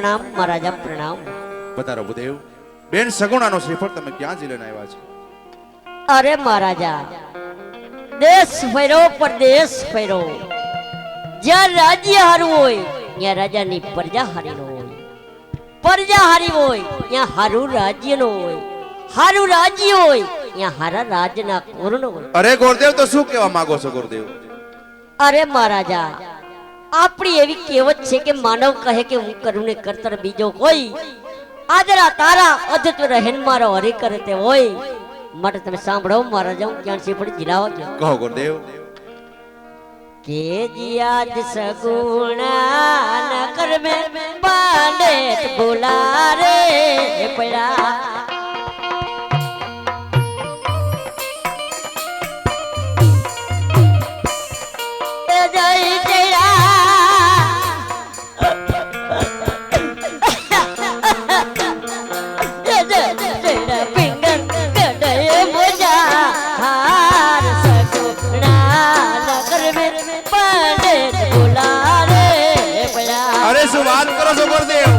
પ્રણામ મહારાજા પ્રણામ. પધારો ભૂદેવ. બેન સગુણાનો શ્રીફળ તમે ક્યાં જઈ લઈને આવ્યા છો? અરે મહારાજા, દેશ ફેરો પરદેશ ફેરો, જ્યાં રાજ્ય હારું હોય ત્યાં રાજાની પ્રજા હારી ન હોય, પ્રજા હારી હોય ત્યાં હારું રાજ્ય નો હોય, હારું રાજ્ય હોય ત્યાં હારા રાજના કોરણ હોય. અરે ગુરુદેવ, તો શું કહેવા માંગો છો ગુરુદેવ? અરે મહારાજા, આપણી એવી કહેવત છે કે માનવ કહે કે હું કરું ને કરતર બીજો કોઈ, આદરા તારા અદ્ભુત રહેન મારો હરી કરે તે હોય. માટે તમે સાંભળો મહારાજા, હું ક્યાં છે પણ જિલ્લાઓ છે. કહો ગુરુદેવ. કે જીયાદ સગુણા ન કર મે બાંડે બોલા રે પડા. અરે શું વાત કરો છો ગુરુદેવ?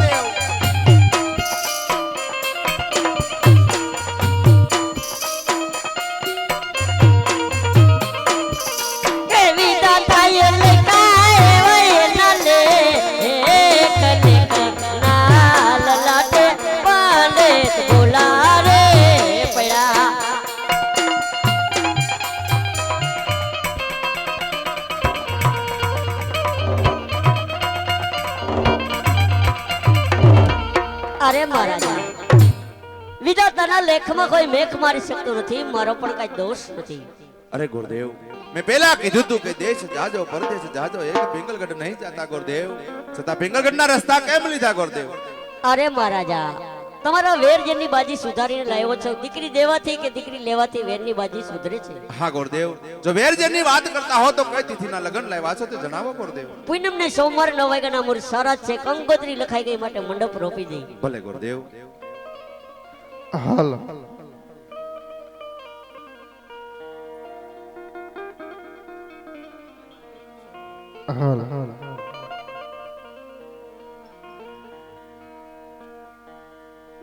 અરે મહારાજા, વિધાતાના લેખમાં કોઈ મેખ મારી શકતો નથી, મારો પણ કઈ દોષ નથી. અરે ગુરુદેવ, મેં પહેલા કીધું તું કે દેશ જાજો પરદેશ જાજો, એક પિંગલગઢ નહીં જાતા ગુરુદેવ, છતાં પિંગલગઢના રસ્તા કેમ લીધા ગુરુદેવ? અરે મહારાજા, તમારા વેર જેની બાજી સુધારીને લાવ્યો છો. દીકરી દેવાથી કે દીકરી લેવાથી વેરની બાજી સુધરે છે. હા ગુરુદેવ, જો વેરજનની વાત કરતા હો તો કઈ તિથિના લગ્ન લાવ્યા છો તે જણાવો ગુરુદેવ. પૂનમ ને સોમવાર 9 વાગ્યાના મુહૂર્ત સારા છે. કંકોત્રી લખાઈ ગઈ માટે મંડપ રોપી દઈ. ભલે ગુરુદેવ. હાલ હાલ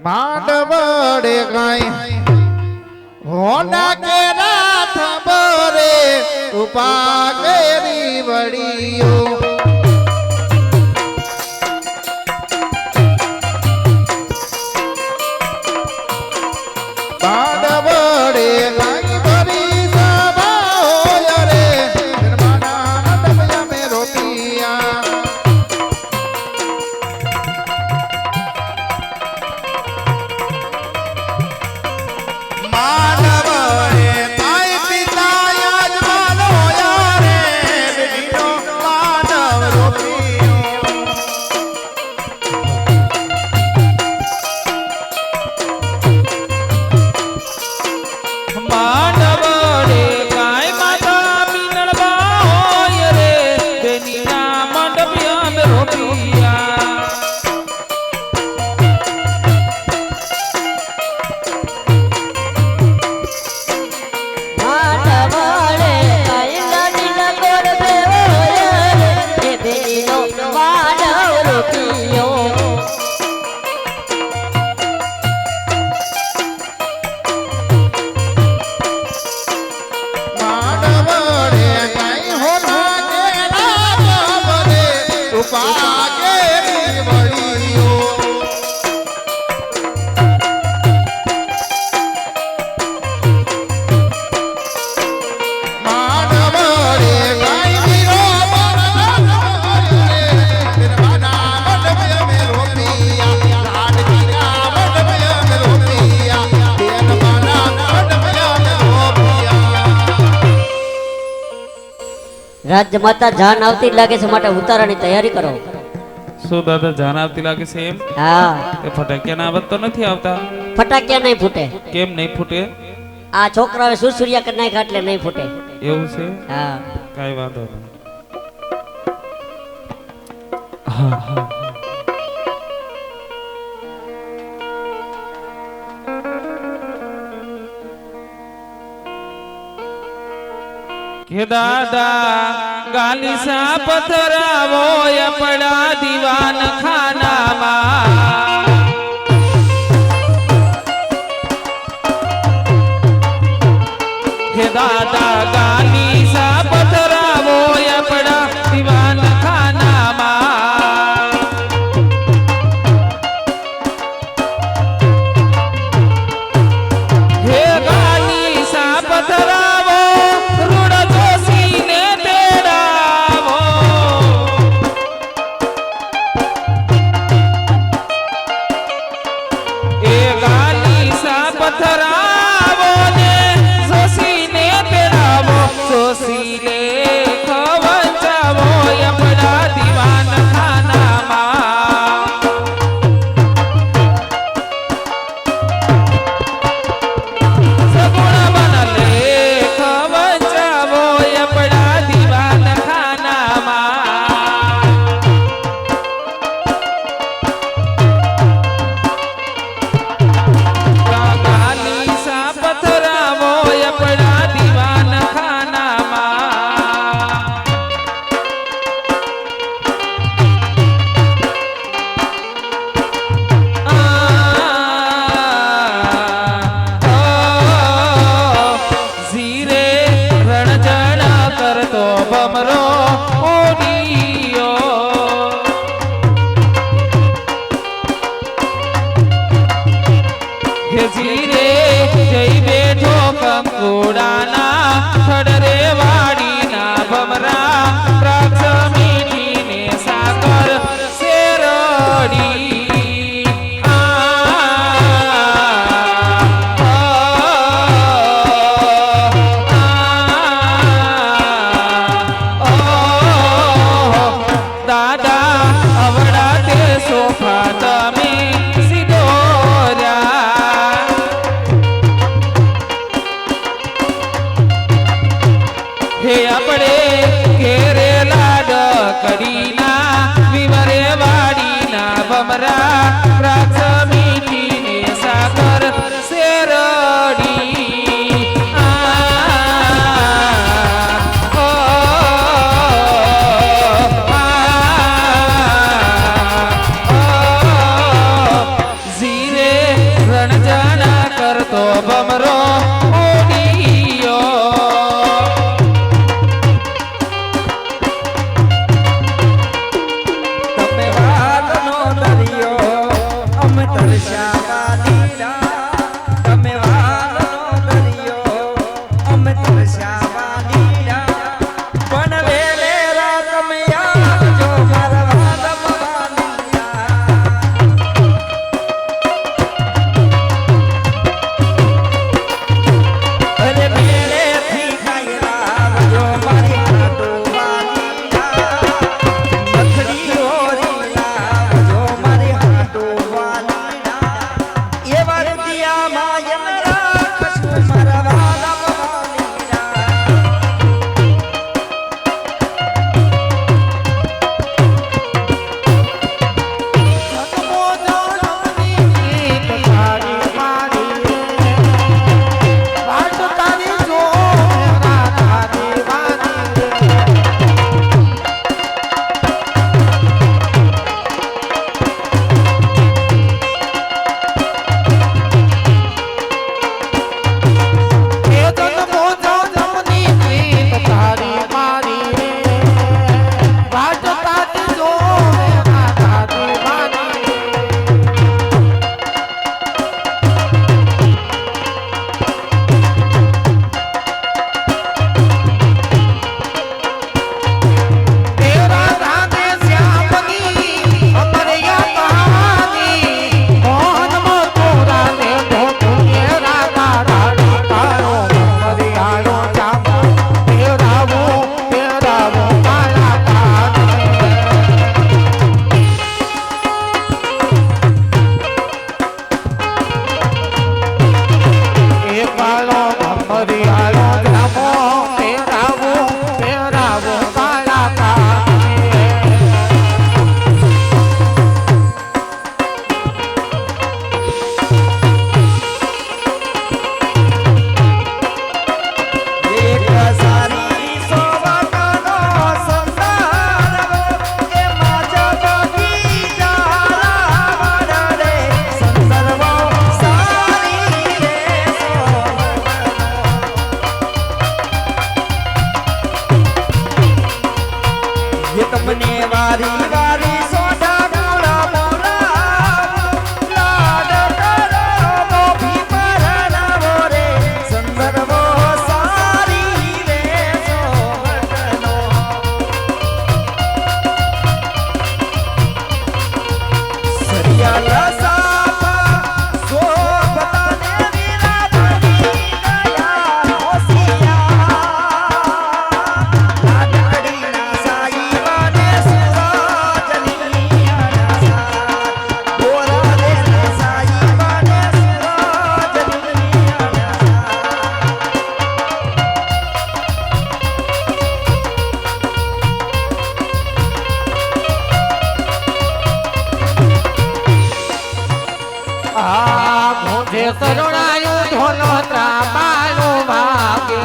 માંડવડે ગાય હોના કે રાથ બોરે ઉપા કેરી વડીઓ માંડવડે ગાય ભરી સભા હોય રે નિર્માના મંડપ મે રોપિયા રાજ્ય માતા જાન આવતી લાગે છે, માટે ઉતારાની તૈયારી કરો. શું દાદા જાન આવતી લાગે છે એમ? હા. એ ફટાકિયા ના આવત તો નથી આવતા? ફટાકિયા નહીં ફૂટે. કેમ નહીં ફૂટે? આ છોકરાએ સુરસુરિયા કરી નાખ્યા એટલે નહીં ફૂટે. એવું છે? હા. કઈ વાંધો નહીં. હા હા. કે દાદા ગાલીસા પથરાવો પડા દીવાન ખાનામાં કે દાદા ગાલીસા પથરાવો પડા દીવાન ખાનામાં હે ગાલીસા પથરાવો રૂડ જોશીને તેડાવો એ ગાલીસા પથરાવો ને જોશીને તેડાવો જોશીને ખવચાવો આપણા દીવાન ખાનામાં સગુણ બનલે ખવચાવો આપણા દીવાન ખાનામાં ગાલીસા પથરાવો આપણા દીવાન ખાનામાં ઝીરે રણજણ કરતો ભમરો ઓડિયો હે ઝીરે જઈ બેઠો કંકુડાના થડરે વાડીના ભમરા દ્રાક્ષ મીઠીને સાકર શેરડી દાદા અવડા તે સોફા તમે સિદોર્યા હે આપણે ઘેરે લાડ કડીના વિવરે વાડીના ભમરા દ્રાક્ષ મીઠીને સાકર શેરડી ઝીરે રણજાના કરતો ભમરો ઓડિયો તમે વાલનો દરિયો અમે તરસ્યા વાલીડા તમે વાલનો દરિયો અમે તરસ્યા વાલીડા પણ વેલે રાત તમે આવજો મારા વાલમ વાલીડા અરે મેળેથી કાંઈ આવજો મારી ખાટો વાલીડા મથડી હોરી લાવજો મારી હાટો વાલીડા એ વરદિયા માયમ રાખશું મારા વાલમ વાલીડા વારી વારી સોડા બોલા બોલા લાડ કરો ભી પરણાવો રે સંદર્ભો સારી રે સોવટનો સરિયા લસાપા સોબતાને વિરા બની ગયા હોશિયા લાડકડીના સાઈ બને સુરાજની અણસા બોલા દેના સાઈ બને સુરાજની આ મુझे શરણાયું ધોલો ત્રાપાનું ભાગે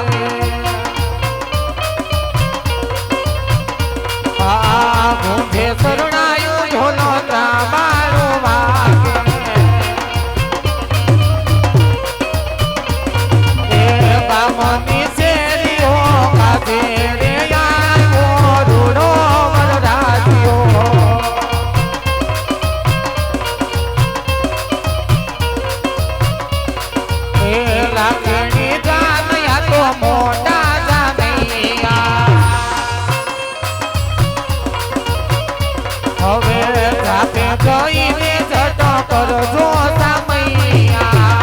આ મુझे શરણાયું ધોલો ત્રાપાનું ભાગે એ બામની શેરીઓ કાઢે રે આયો રૂડો વરરાજ્યો લાકડી જાનયા તો મોટા જાનૈયા હવે જાતે જઈને જટો કરજો સામૈયા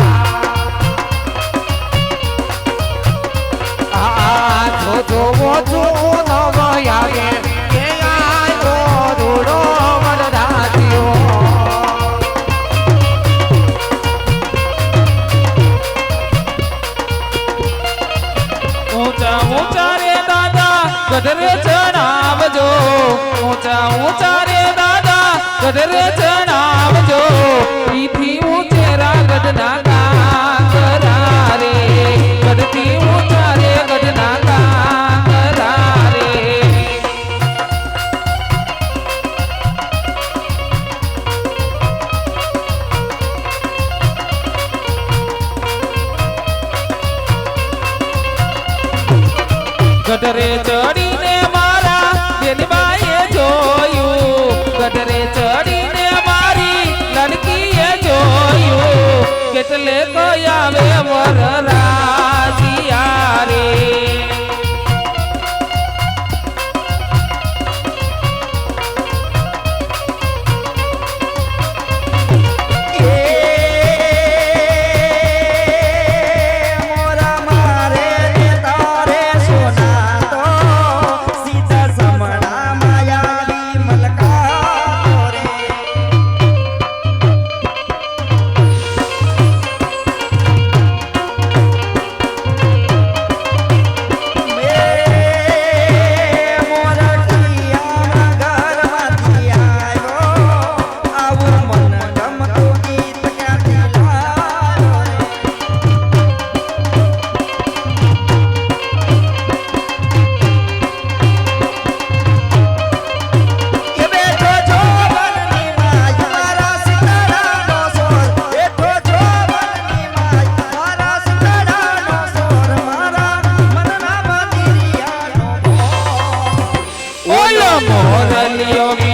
આ જોવો છું નવયારે કે આયો રૂડો વરરાજ્યો ઊંચા ઊંચા રે દાદા ગઢરે ચણાવજો ઊંચા ઊંચા રે દાદા ગઢરે ચણાવજો ઈથી ઊંચેરા ગઢના કાંકરા રે ગઢથી ઊંચા રે ગઢના કાંકરા રે ગઢરે ચડીને મારા બેનબાઈએ જોયું ગઢરે ચડીને મારી લડકીએ જોયું કેટલે કયાવે વરરાજિયા રે મોરા મારે ને તારે સોના તો સીધા સમણા માયાવી મલકા રે મોરલિયો